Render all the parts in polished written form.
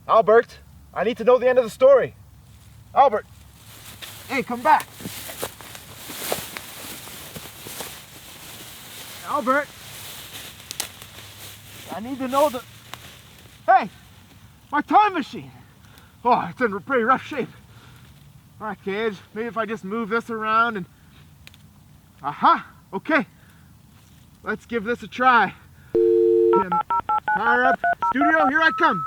Albert, I need to know the end of the story. Albert! Hey, come back! Albert! I need to know the... Hey! My time machine! Oh, it's in pretty rough shape. Alright, Cage, maybe if I just move this around and... Aha! Okay. Let's give this a try. PowerUp studio, here I come!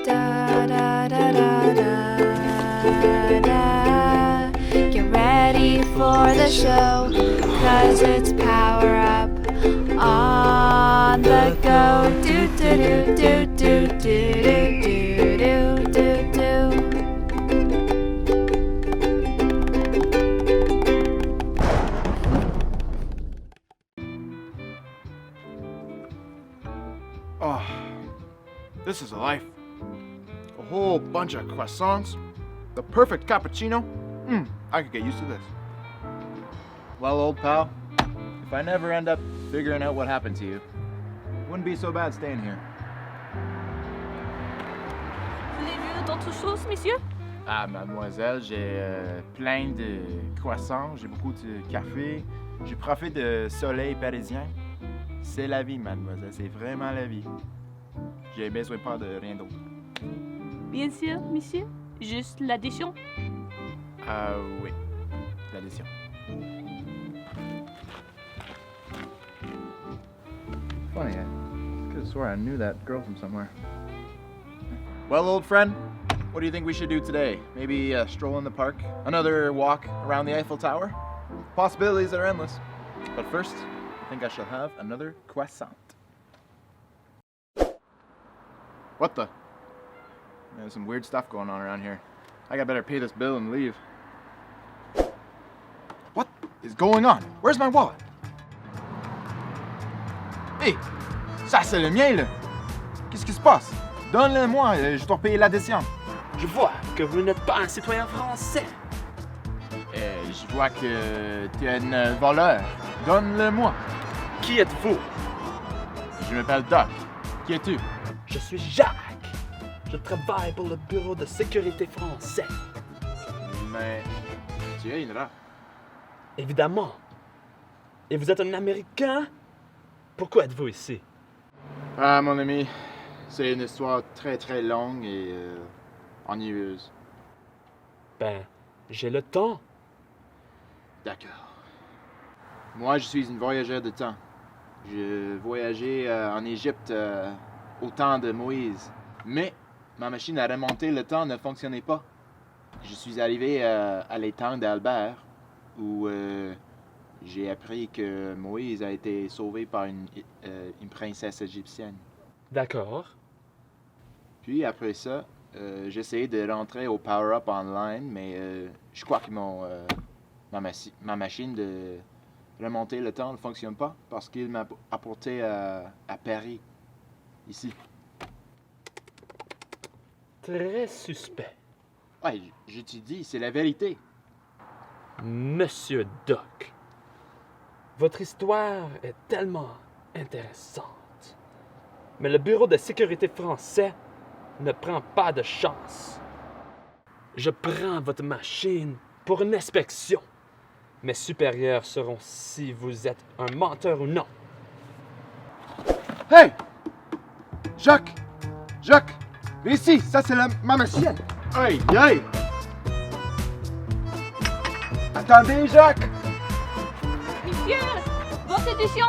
Da da da da da da. Get ready for the show, 'cause it's PowerUp on the go. Do do do do do do do do do do. Oh, this is a life. A whole bunch of croissants, the perfect cappuccino. I could get used to this. Well, old pal, if I never end up figuring out what happened to you, it wouldn't be so bad staying here. Voulez-vous d'autres choses, monsieur? Ah, mademoiselle, j'ai plein de croissants, j'ai beaucoup de café, je profite du soleil parisien. C'est la vie, mademoiselle, c'est vraiment la vie. J'ai besoin pas de rien d'autre. Bien sûr, monsieur. Juste l'addition. Ah oui, l'addition. Funny, I could have swore I knew that girl from somewhere. Well, old friend, what do you think we should do today? Maybe a stroll in the park? Another walk around the Eiffel Tower? Possibilities are endless. But first, I think I shall have another croissant. What the? There's some weird stuff going on around here. I got better pay this bill and leave. What is going on? Where's my wallet? Hey, ça c'est le mien là. Qu'est-ce qui se passe? Donne-le-moi, je dois payer l'addition. Je vois que vous n'êtes pas un citoyen français. Je vois que tu es un voleur. Donne-le-moi. Qui êtes-vous? Je m'appelle Doc. Qui es-tu? Je suis Jacques. Je travaille pour le bureau de sécurité français. Mais tu es une rat. Évidemment. Et vous êtes un Américain? Pourquoi êtes-vous ici? Ah, mon ami, c'est une histoire très très longue et ennuyeuse. Ben, j'ai le temps. D'accord. Moi, je suis une voyageur de temps. Je voyageais en Égypte au temps de Moïse. Mais ma machine à remonter le temps ne fonctionnait pas. Je suis arrivé à l'étang d'Albert où j'ai appris que Moïse a été sauvé par une princesse égyptienne. D'accord. Puis après ça, j'ai essayé de rentrer au PowerUp online, mais je crois que ma machine de remonter le temps ne fonctionne pas parce qu'il m'a apporté à Paris, ici. Très suspect. Ouais, je te dis, c'est la vérité. Monsieur Doc, votre histoire est tellement intéressante. Mais le bureau de sécurité français ne prend pas de chance. Je prends votre machine pour une inspection. Mes supérieurs sauront si vous êtes un menteur ou non. Hey! Jacques! Jacques! Viens ici, ça c'est ma machine! Aïe, aïe! Attendez, Jacques! Monsieur, votre édition.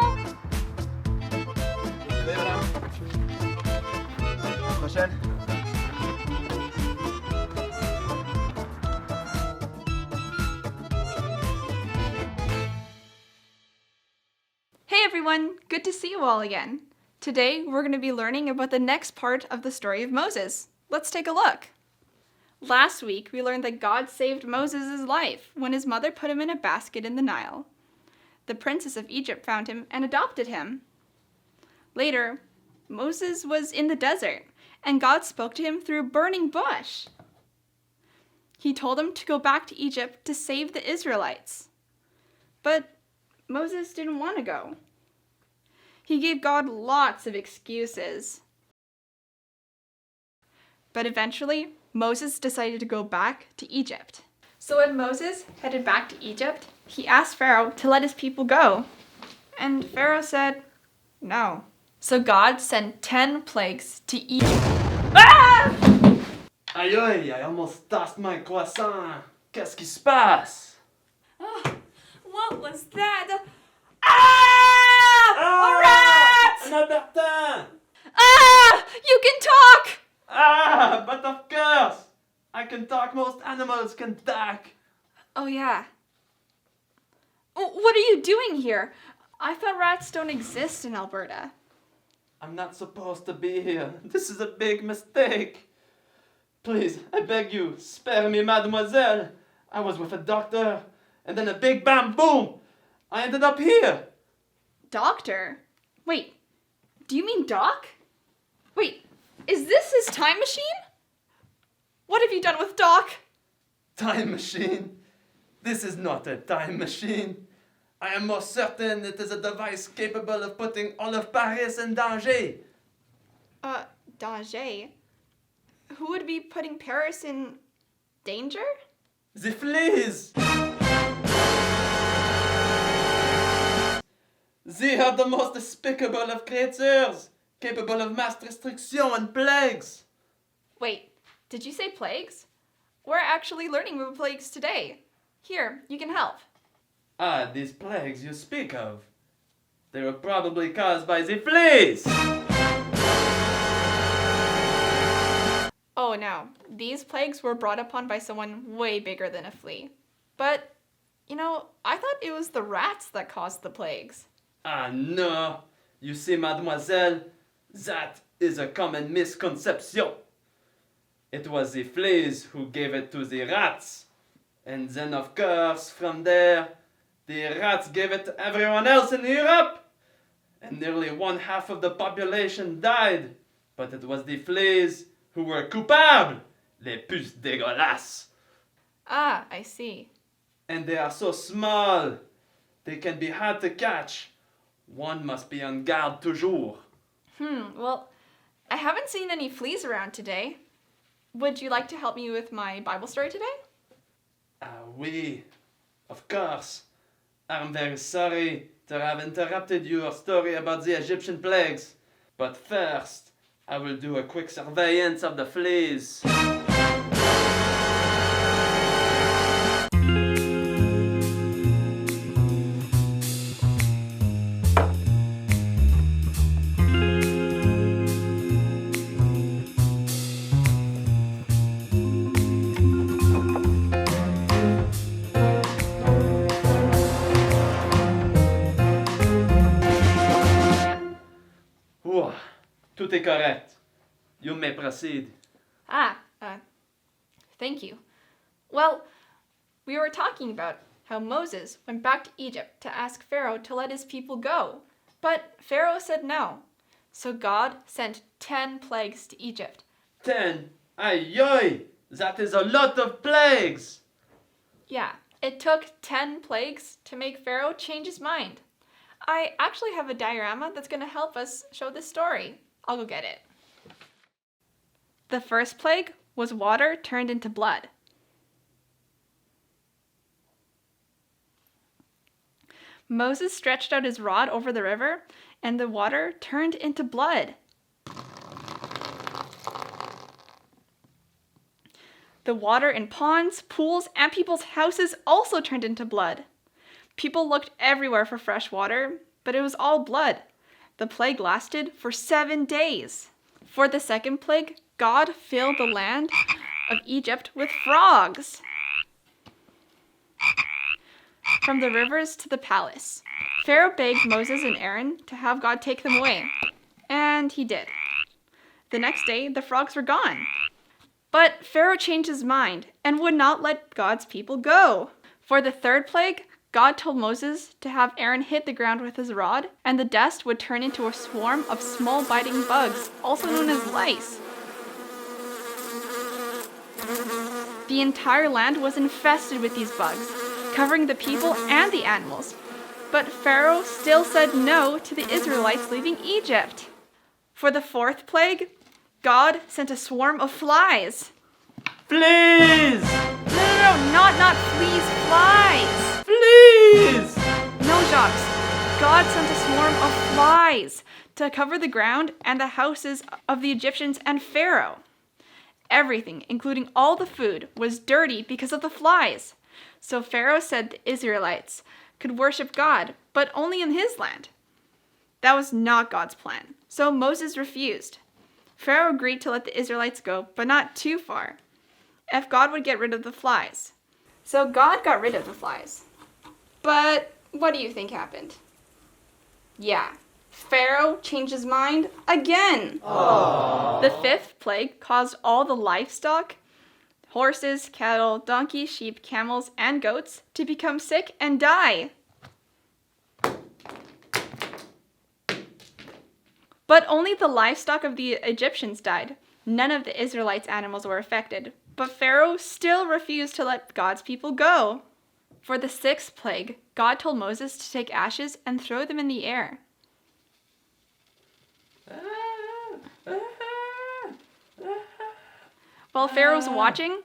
Désolé, madame. À la prochaine. Hey everyone, good to see you all again. Today we're going to be learning about the next part of the story of Moses. Let's take a look. Last week we learned that God saved Moses' life when his mother put him in a basket in the Nile. The princess of Egypt found him and adopted him. Later, Moses was in the desert and God spoke to him through a burning bush. He told him to go back to Egypt to save the Israelites. But Moses didn't want to go. He gave God lots of excuses. But eventually, Moses decided to go back to Egypt. So when Moses headed back to Egypt, he asked Pharaoh to let his people go. And Pharaoh said no. So God sent 10 plagues to Egypt. Ah! Aïe aïe, I almost tossed my croissant. Qu'est-ce qui se passe? Oh, what was that? Ah! A rat! Un Albertin! Ah! You can talk! Ah, but of course! I can talk, most animals can talk. Oh, yeah. What are you doing here? I thought rats don't exist in Alberta. I'm not supposed to be here. This is a big mistake. Please, I beg you, spare me, mademoiselle. I was with a doctor, and then a big bam boom. I ended up here. Doctor? Wait, do you mean Doc? Wait, is this his time machine? What have you done with Doc? Time machine? This is not a time machine. I am most certain it is a device capable of putting all of Paris in danger. Danger? Who would be putting Paris in danger? The fleas! They are the most despicable of creatures, capable of mass destruction and plagues. Wait, did you say plagues? We're actually learning about plagues today. Here, you can help. Ah, these plagues you speak of. They were probably caused by the fleas. Oh no, these plagues were brought upon by someone way bigger than a flea. But, I thought it was the rats that caused the plagues. Ah, no. You see, mademoiselle, that is a common misconception. It was the fleas who gave it to the rats. And then, of course, from there, the rats gave it to everyone else in Europe. And nearly 1/2 of the population died. But it was the fleas who were coupables. Les puces dégueulasses. Ah, I see. And they are so small. They can be hard to catch. One must be on guard toujours. Well, I haven't seen any fleas around today. Would you like to help me with my Bible story today? Ah, oui, of course. I'm very sorry to have interrupted your story about the Egyptian plagues. But first, I will do a quick surveillance of the fleas. Ouah, tout est correct. You may proceed. Thank you. Well, we were talking about how Moses went back to Egypt to ask Pharaoh to let his people go. But Pharaoh said no. So God sent 10 plagues to Egypt. 10? Aïe aïe! That is a lot of plagues! Yeah, it took 10 plagues to make Pharaoh change his mind. I actually have a diorama that's going to help us show this story. I'll go get it. The first plague was water turned into blood. Moses stretched out his rod over the river, and the water turned into blood. The water in ponds, pools, and people's houses also turned into blood. People looked everywhere for fresh water, but it was all blood. The plague lasted for 7 days. For the second plague, God filled the land of Egypt with frogs. From the rivers to the palace, Pharaoh begged Moses and Aaron to have God take them away, and he did. The next day, the frogs were gone. But Pharaoh changed his mind and would not let God's people go. For the third plague, God told Moses to have Aaron hit the ground with his rod, and the dust would turn into a swarm of small biting bugs, also known as lice. The entire land was infested with these bugs, covering the people and the animals. But Pharaoh still said no to the Israelites leaving Egypt. For the 4th plague, God sent a swarm of flies. Fleas! No, not fleas, flies. Fleas! No, Jacques. God sent a swarm of flies to cover the ground and the houses of the Egyptians and Pharaoh. Everything, including all the food, was dirty because of the flies. So Pharaoh said the Israelites could worship God, but only in his land. That was not God's plan, so Moses refused. Pharaoh agreed to let the Israelites go, but not too far, if God would get rid of the flies. So God got rid of the flies. But what do you think happened? Yeah, Pharaoh changed his mind again. Aww. The 5th plague caused all the livestock, horses, cattle, donkeys, sheep, camels, and goats, to become sick and die. But only the livestock of the Egyptians died. None of the Israelites' animals were affected. But Pharaoh still refused to let God's people go. For the 6th plague, God told Moses to take ashes and throw them in the air. While Pharaoh was watching,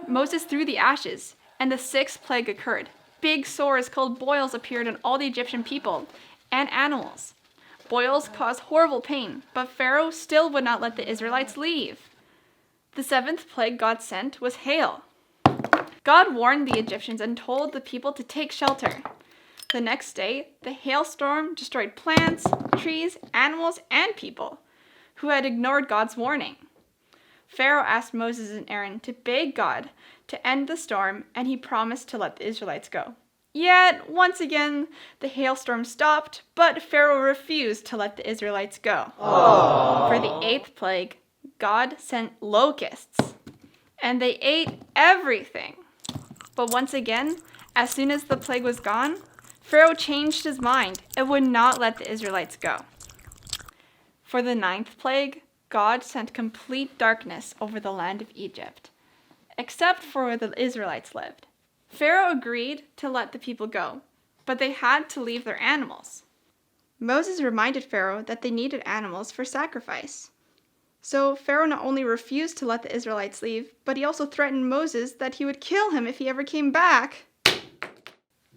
Moses threw the ashes, and the 6th plague occurred. Big sores called boils appeared on all the Egyptian people and animals. Boils caused horrible pain, but Pharaoh still would not let the Israelites leave. The 7th plague God sent was hail. God warned the Egyptians and told the people to take shelter. The next day, the hailstorm destroyed plants, trees, animals, and people who had ignored God's warning. Pharaoh asked Moses and Aaron to beg God to end the storm, and he promised to let the Israelites go. Yet, once again, the hailstorm stopped, but Pharaoh refused to let the Israelites go. Aww. For the 8th plague, God sent locusts, and they ate everything. But once again, as soon as the plague was gone, Pharaoh changed his mind and would not let the Israelites go. For the 9th plague, God sent complete darkness over the land of Egypt, except for where the Israelites lived. Pharaoh agreed to let the people go, but they had to leave their animals. Moses reminded Pharaoh that they needed animals for sacrifice. So Pharaoh not only refused to let the Israelites leave, but he also threatened Moses that he would kill him if he ever came back.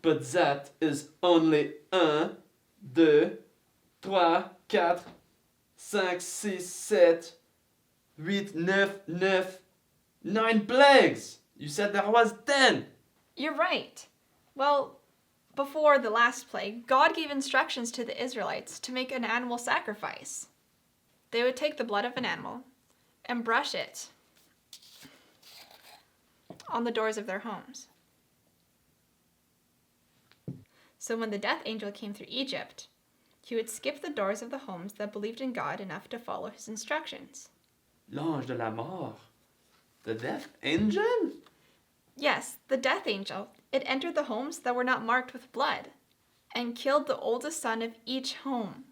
But that is only 1, 2, 3, 4, 5, 6, 7, 8, 9, 9 plagues! You said there was 10! You're right. Well, before the last plague, God gave instructions to the Israelites to make an animal sacrifice. They would take the blood of an animal and brush it on the doors of their homes. So when the death angel came through Egypt, he would skip the doors of the homes that believed in God enough to follow his instructions. L'ange de la mort? The death angel? Yes, the death angel. It entered the homes that were not marked with blood and killed the oldest son of each home,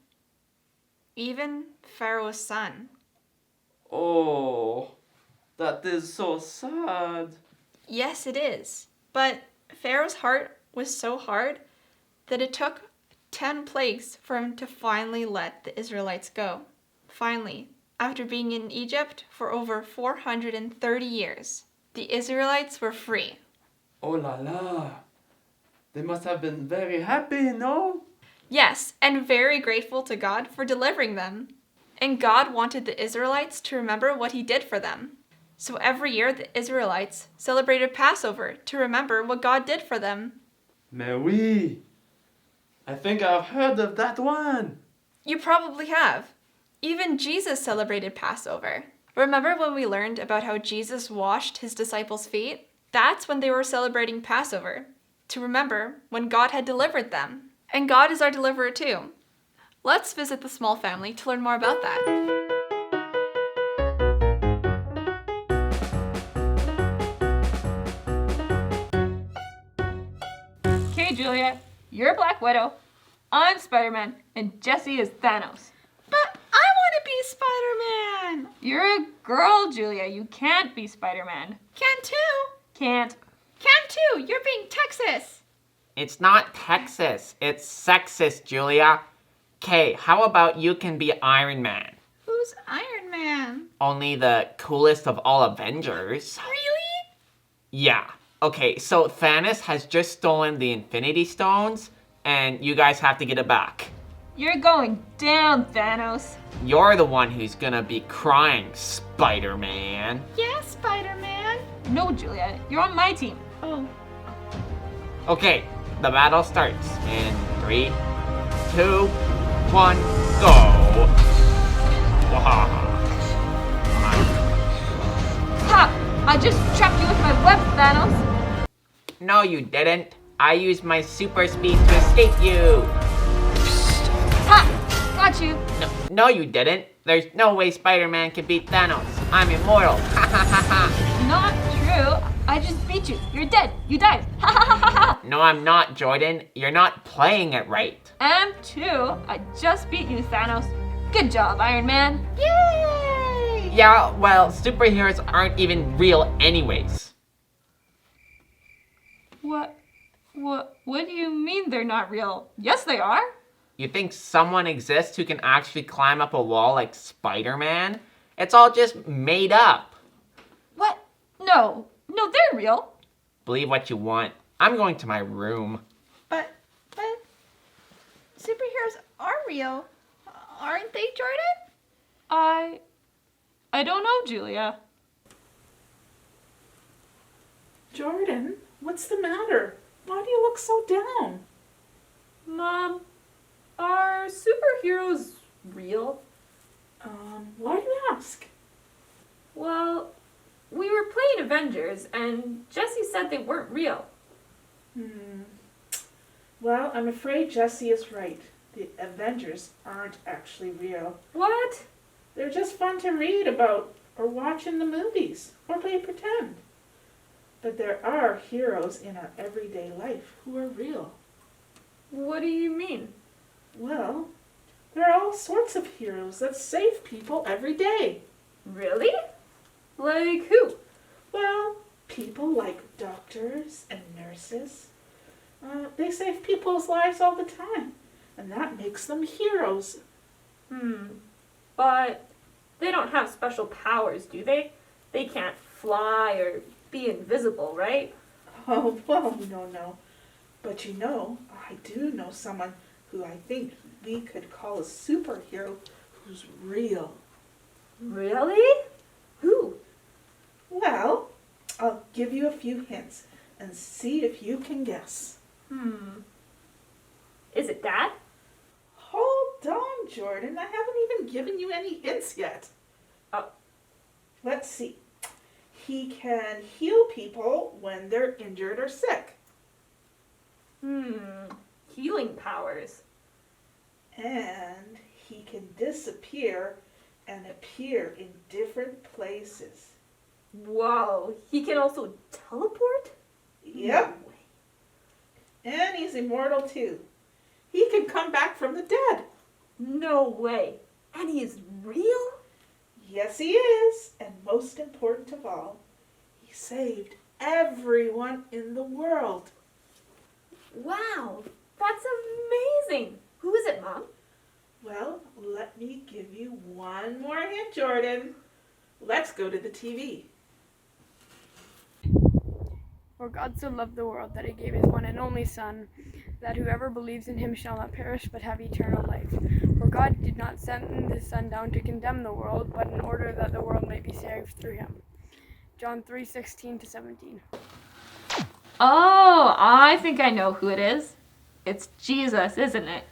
even Pharaoh's son. Oh, that is so sad. Yes, it is. But Pharaoh's heart was so hard that it took 10 plagues for him to finally let the Israelites go. Finally, after being in Egypt for over 430 years, the Israelites were free. Oh la la. They must have been very happy, no? Yes, and very grateful to God for delivering them. And God wanted the Israelites to remember what he did for them. So every year the Israelites celebrated Passover to remember what God did for them. Mais oui. I think I've heard of that one. You probably have. Even Jesus celebrated Passover. Remember when we learned about how Jesus washed his disciples' feet? That's when they were celebrating Passover, to remember when God had delivered them. And God is our deliverer too. Let's visit the small family to learn more about that. Okay, Julia, you're Black Widow, I'm Spider-Man, and Jesse is Thanos. But I want to be Spider-Man! You're a girl, Julia. You can't be Spider-Man. Can too! Can't. Can too! You're being Texas! It's not Texas. It's sexist, Julia. Okay, how about you can be Iron Man? Who's Iron Man? Only the coolest of all Avengers. Really? Yeah. Okay, so Thanos has just stolen the Infinity Stones, and you guys have to get it back. You're going down, Thanos. You're the one who's gonna be crying, Spider-Man. Yeah, Spider-Man. No, Julia, you're on my team. Oh. Okay, the battle starts in 3, 2, 1, go! Ha! I just trapped you with my web, Thanos. No, you didn't. I used my super speed to escape you. Ha! Got you. No, you didn't. There's no way Spider-Man can beat Thanos. I'm immortal. Ha ha ha ha. Not true. I just beat you. You're dead. You died. Ha ha ha ha ha. No, I'm not, Jordan. You're not playing it right. And 2, I just beat you, Thanos. Good job, Iron Man. Yay! Yeah, well, superheroes aren't even real anyways. What do you mean they're not real? Yes, they are. You think someone exists who can actually climb up a wall like Spider-Man? It's all just made up. What? No, they're real. Believe what you want. I'm going to my room. But superheroes are real. Aren't they, Jordan? I don't know, Julia. Jordan, what's the matter? Why do you look so down? Mom, are superheroes real? Why do you ask? Well, we were playing Avengers, and Jesse said they weren't real. Well, I'm afraid Jesse is right. The Avengers aren't actually real. What? They're just fun to read about or watch in the movies or play pretend. But there are heroes in our everyday life who are real. What do you mean? Well, there are all sorts of heroes that save people every day. Really? Like who? Well, people like doctors and nurses. They save people's lives all the time, and that makes them heroes. But they don't have special powers, do they? They can't fly or be invisible, right? Oh, well, no. But you know, I do know someone who I think we could call a superhero who's real. Really? Who? Well, I'll give you a few hints and see if you can guess. Is it Dad? Hold on, Jordan. I haven't even given you any hints yet. Let's see. He can heal people when they're injured or sick. Healing powers. And he can disappear and appear in different places. Whoa, he can also teleport? Yep. And he's immortal too. He can come back from the dead. No way. And he is real? Yes, he is. And most important of all, he saved everyone in the world. Wow, that's amazing. Who is it, Mom? Well, let me give you one more hint, Jordan. Let's go to the TV. For God so loved the world that he gave his one and only Son, that whoever believes in him shall not perish but have eternal life. For God did not send his Son down to condemn the world, but in order that the world may be saved through him. John 3:16-17. Oh, I think I know who it is. It's Jesus, isn't it?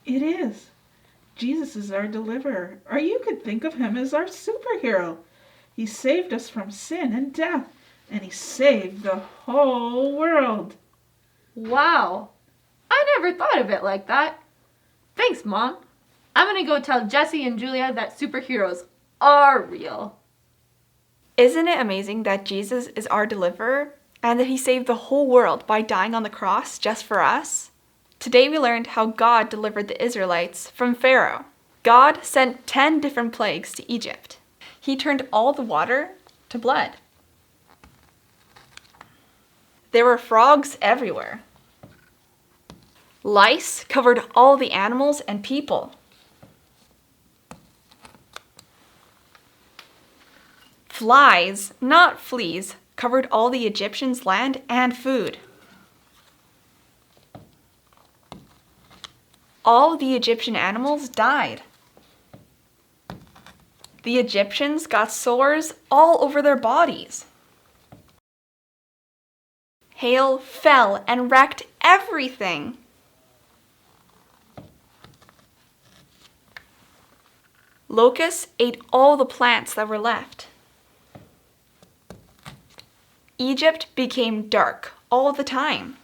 It is. Jesus is our deliverer, or you could think of him as our superhero. He saved us from sin and death, and he saved the whole world. Wow, I never thought of it like that. Thanks, Mom. I'm gonna go tell Jesse and Julia that superheroes are real. Isn't it amazing that Jesus is our deliverer and that he saved the whole world by dying on the cross just for us? Today we learned how God delivered the Israelites from Pharaoh. God sent 10 different plagues to Egypt. He turned all the water to blood. There were frogs everywhere. Lice covered all the animals and people. Flies, not fleas, covered all the Egyptians' land and food. All the Egyptian animals died. The Egyptians got sores all over their bodies. Hail fell and wrecked everything. Locusts ate all the plants that were left. Egypt became dark all the time.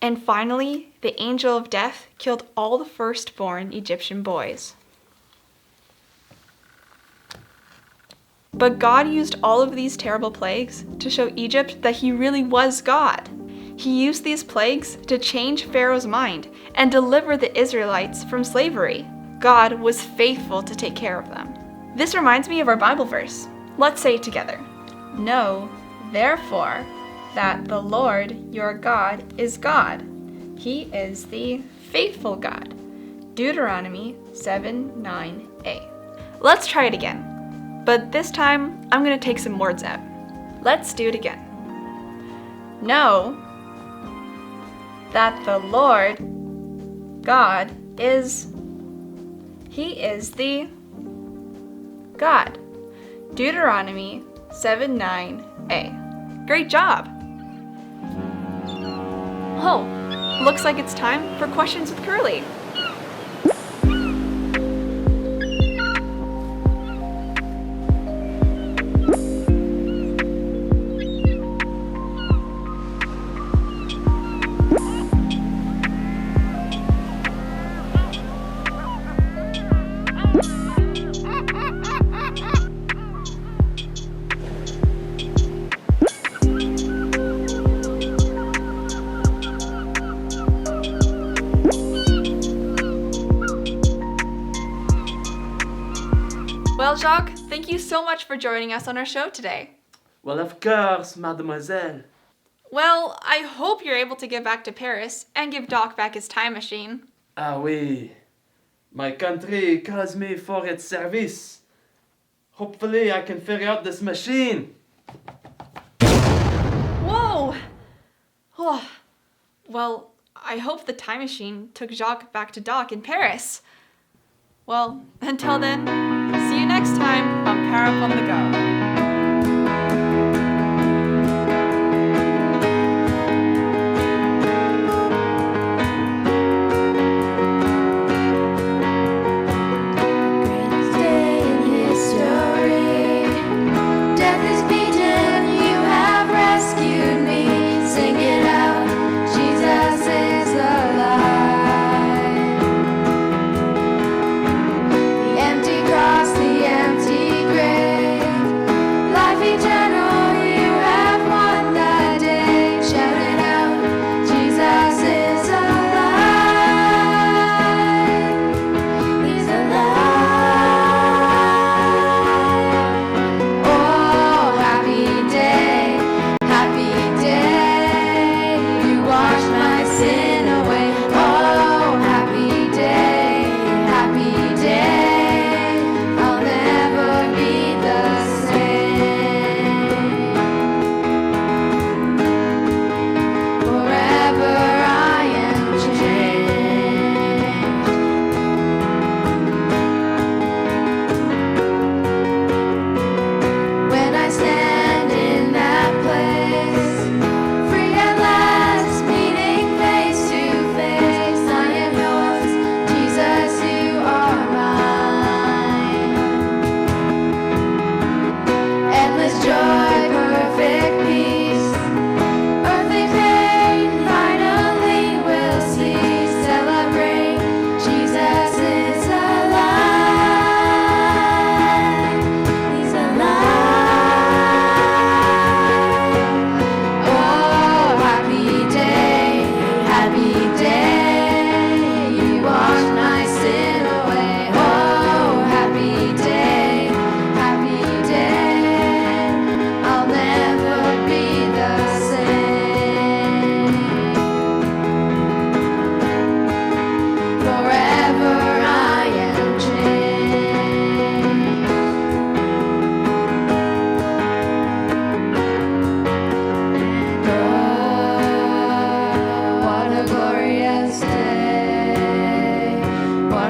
And finally, the angel of death killed all the firstborn Egyptian boys. But God used all of these terrible plagues to show Egypt that he really was God. He used these plagues to change Pharaoh's mind and deliver the Israelites from slavery. God was faithful to take care of them. This reminds me of our Bible verse. Let's say it together. Know, therefore, that the Lord your God is God. He is the faithful God. Deuteronomy 7:9a. Let's try it again. But this time, I'm going to take some words out. Let's do it again. Know that the Lord God is, he is the God. Deuteronomy 7:9a. Great job! Oh, looks like it's time for questions with Curly. Well, Jacques, thank you so much for joining us on our show today. Well, of course, mademoiselle. Well, I hope you're able to get back to Paris and give Doc back his time machine. Ah oui. My country calls me for its service. Hopefully I can figure out this machine. Whoa! Oh. Well, I hope the time machine took Jacques back to Doc in Paris. Well, until then, see you next time on PowerUp on the Go. Greatest day in history. Death is beaten, you have rescued me. Sing it out, Jesus is alive. The empty cross, the empty grave.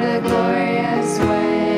a glorious way.